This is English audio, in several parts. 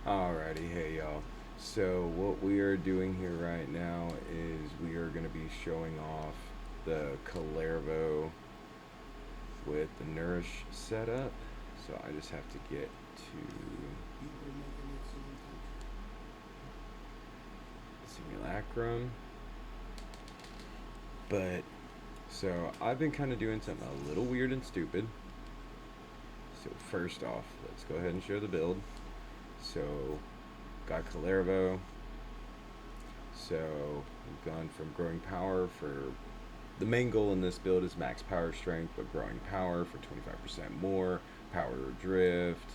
Alrighty, hey y'all. So what we are doing here right now is we are going to be showing off the Kullervo with the Nourish setup. So I just have to get to simulacrum. But so I've been kind of doing something a little weird and stupid. So first off, let's go ahead and show the build. So got Kullervo. So we've gone from growing power for the main goal in this build is max power strength, but growing power for 25% more, power drift,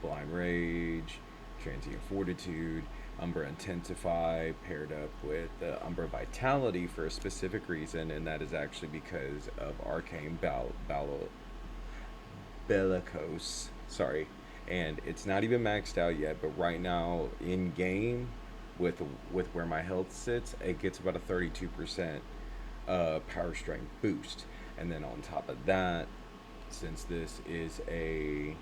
blind rage, transient fortitude, Umbra intensify, paired up with the Umbra vitality for a specific reason, and that is actually because of arcane bellicose. Sorry, and it's not even maxed out yet, but right now in game, with where my health sits, it gets about a 32% power strength boost. And then on top of that, since this is a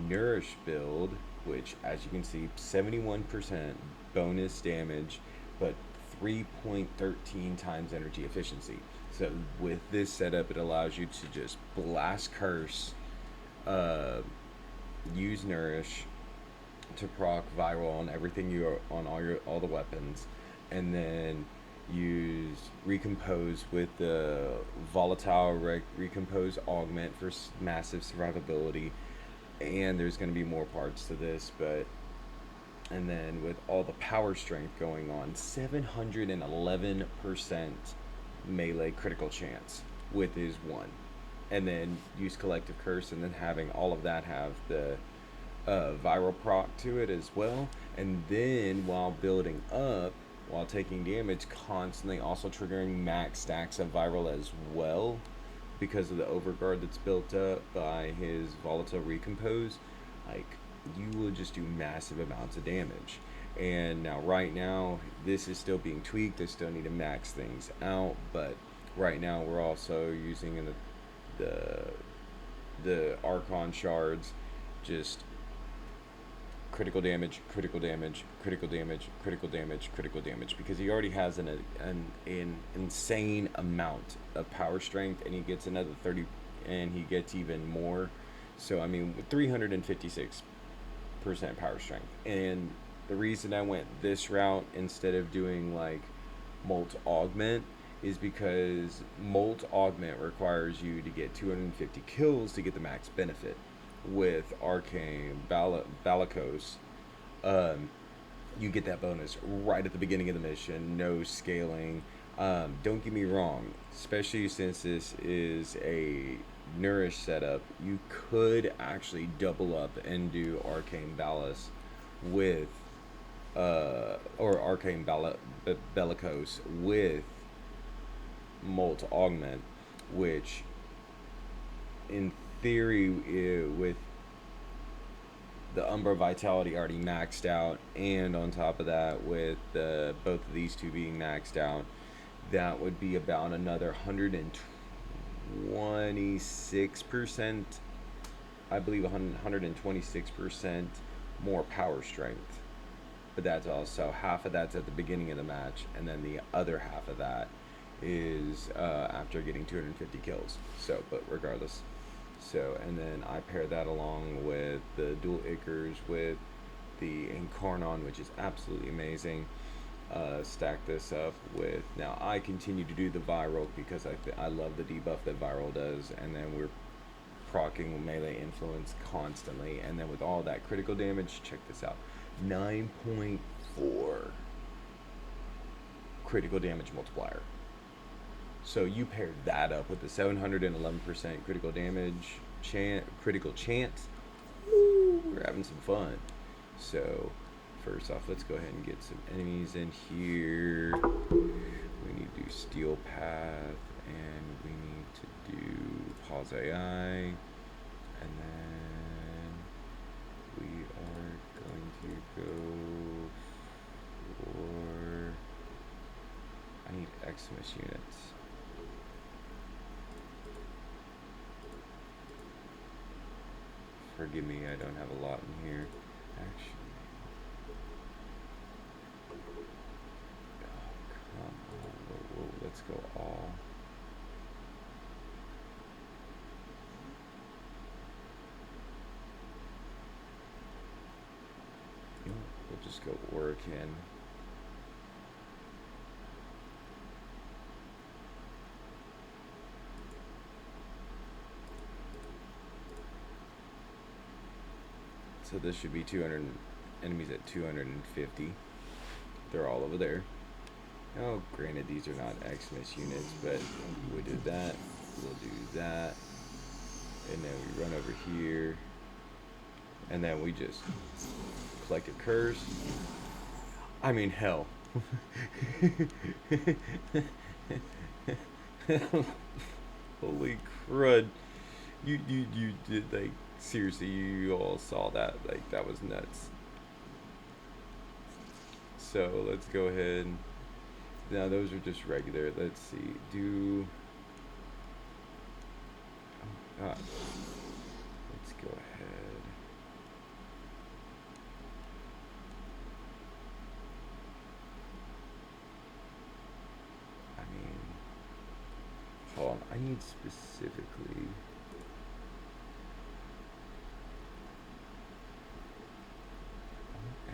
Nourish build, which as you can see, 71% bonus damage, but 3.13 times energy efficiency. So with this setup, it allows you to just blast curse, uh, use Nourish to proc viral on everything you are on all the weapons, and then use recompose with the volatile recompose augment for massive survivability. And there's going to be more parts to this, but and then with all the power strength going on, 711% melee critical chance with his one, and then use collective curse, and then having all of that have the viral proc to it as well. And then while building up, while taking damage, constantly also triggering max stacks of viral as well because of the overguard that's built up by his volatile recompose. Like, you will just do massive amounts of damage. And now, right now, this is still being tweaked. I still need to max things out, but right now we're also using in the the Archon shards, just critical damage, critical damage, critical damage, critical damage, critical damage, because he already has an insane amount of power strength, and he gets another 30, and he gets even more. So I mean, with 356% power strength, and the reason I went this route instead of doing like Molt Augment is because Molt Augment requires you to get 250 kills to get the max benefit. With Arcane Balakos, um, you get that bonus right at the beginning of the mission, no scaling. Don't get me wrong, especially since this is a Nourish setup, you could actually double up and do Arcane Ballast with, or Arcane Bellicose with Molt Augment, which in theory, with the Umbra Vitality already maxed out, and on top of that, with both of these two being maxed out, that would be about another 126%, I believe 126% more power strength. But that's also half of that's at the beginning of the match, and then the other half of that is after getting 250 kills. So, but regardless. So, and then I pair that along with the dual Ichors with the Incarnon, which is absolutely amazing. Stack this up with, now I continue to do the viral because I love the debuff that viral does, and then we're proccing melee influence constantly, and then with all that critical damage, check this out, 9.4 critical damage multiplier. So you pair that up with the 711% critical chance. Woo, we're having some fun. So first off, let's go ahead and get some enemies in here. We need to do Steel Path, and we need to do Pause AI, and then we are going to go for, I need Xmas units. Forgive me, I don't have a lot in here. Actually, Oh, come on. Whoa, whoa, let's go all. You know, we'll just go Orakin. So this should be 200 enemies at 250. They're all over there. Oh, granted, these are not Xmas units, but we did that. We'll do that. And then we run over here. And then we just collect a curse. I mean, hell. Holy crud. You did, like, seriously, you all saw that. Like, that was nuts. So, let's go ahead. Now, those are just regular. Let's see. Do. Oh, God. Let's go ahead. I mean, hold on. I need specifically.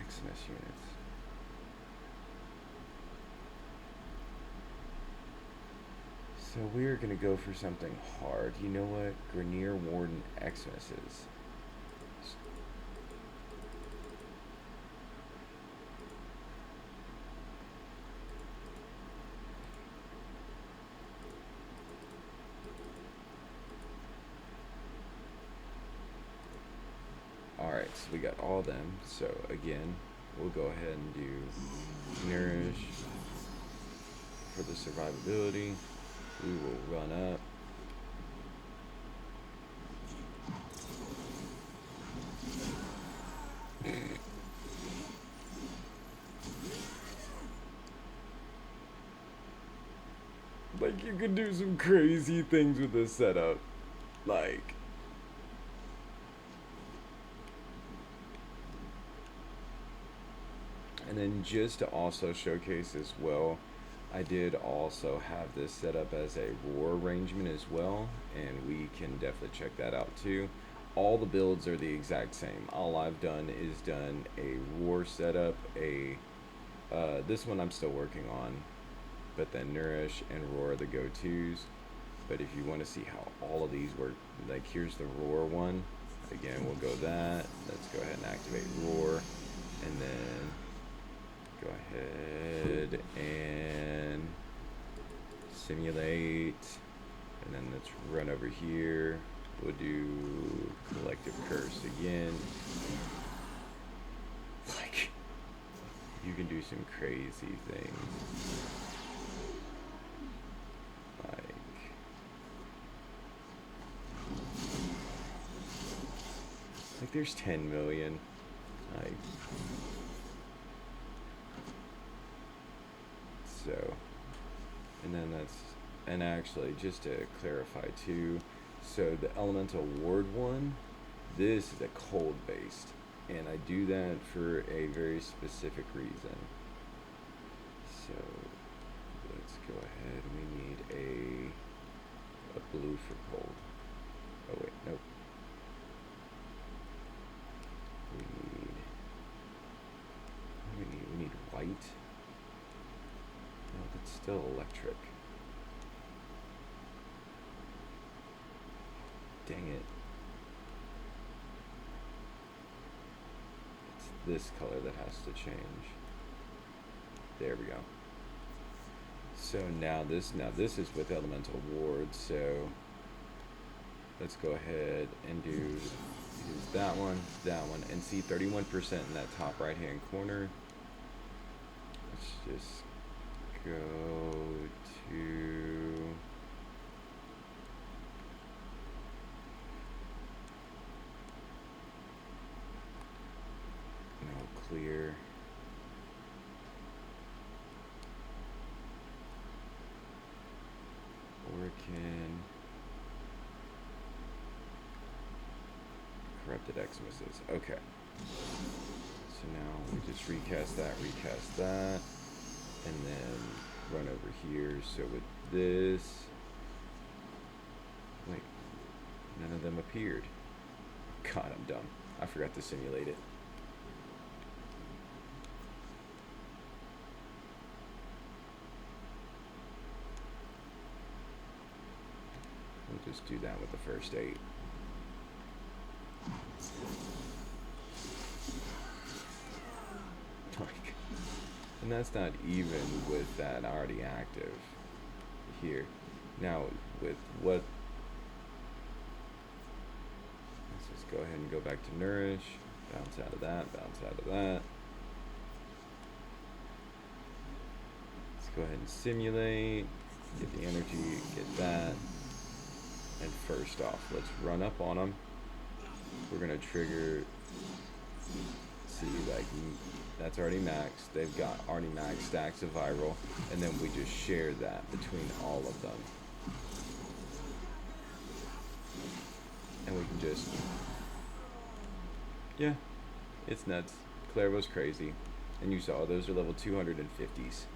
Xmas units. So we're gonna go for something hard. You know what? Grenier Warden Xmas's. Alright, so we got all them. So again, we'll go ahead and do Nourish for the survivability. We will run up. Like, you could do some crazy things with this setup. Like, and then just to also showcase as well, I did also have this set up as a roar arrangement as well, and we can definitely check that out too. All the builds are the exact same. All I've done is done a roar setup, this one I'm still working on, but then Nourish and Roar are the go-tos. But if you want to see how all of these work, like here's the Roar one. Again, we'll go that. Let's go ahead and activate Roar, and then go ahead and simulate, and then let's run over here. We'll do collective curse again. Like, you can do some crazy things. Like there's 10 million. Like, so, and then that's, and actually just to clarify too, so the elemental ward one, this is a cold based, and I do that for a very specific reason. So let's go ahead. We need a blue for cold. Oh wait, nope. We need white. No, that's still electric. Dang it. It's this color that has to change. There we go. So now this is with elemental ward, so let's go ahead and do that one, and see 31% in that top right hand corner. Let's just go to no clear. Orkin. Corrupted Xmas's. Okay. So now we just recast that, and then run over here. So with this, wait, none of them appeared. God, I'm dumb. I forgot to simulate it. We'll just do that with the first 8. And that's not even with that already active here. Now with what, let's just go ahead and go back to Nourish, bounce out of that, bounce out of that. Let's go ahead and simulate, get the energy, get that. And first off, let's run up on them. We're gonna trigger, see, like, that's already maxed. They've got already maxed stacks of viral, and then we just share that between all of them. And we can just, yeah, it's nuts. Kullervo's crazy. And you saw, those are level 250s.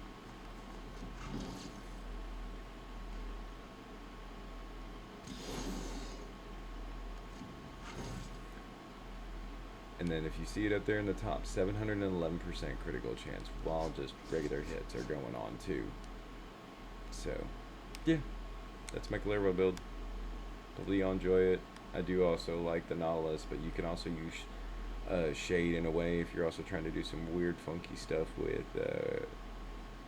And then if you see it up there in the top, 711% critical chance, while just regular hits are going on too. So, yeah, that's my Kullervo build. Hopefully you enjoy it. I do also like the Nautilus, but you can also use Shade in a way if you're also trying to do some weird funky stuff with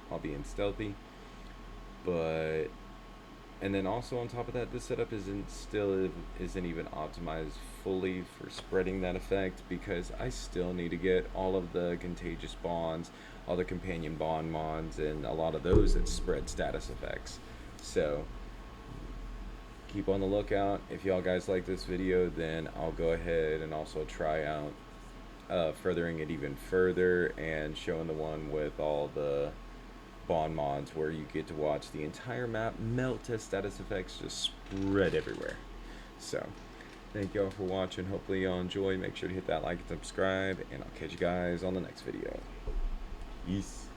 while being stealthy. But, and then also on top of that, this setup isn't even optimized fully for spreading that effect, because I still need to get all of the contagious bonds, all the companion bond mons, and a lot of those that spread status effects. So keep on the lookout. If y'all guys like this video, then I'll go ahead and also try out furthering it even further and showing the one with all the bond mods where you get to watch the entire map melt as status effects just spread everywhere. So thank y'all for watching. Hopefully y'all enjoy. Make sure to hit that like and subscribe, and I'll catch you guys on the next video. Peace.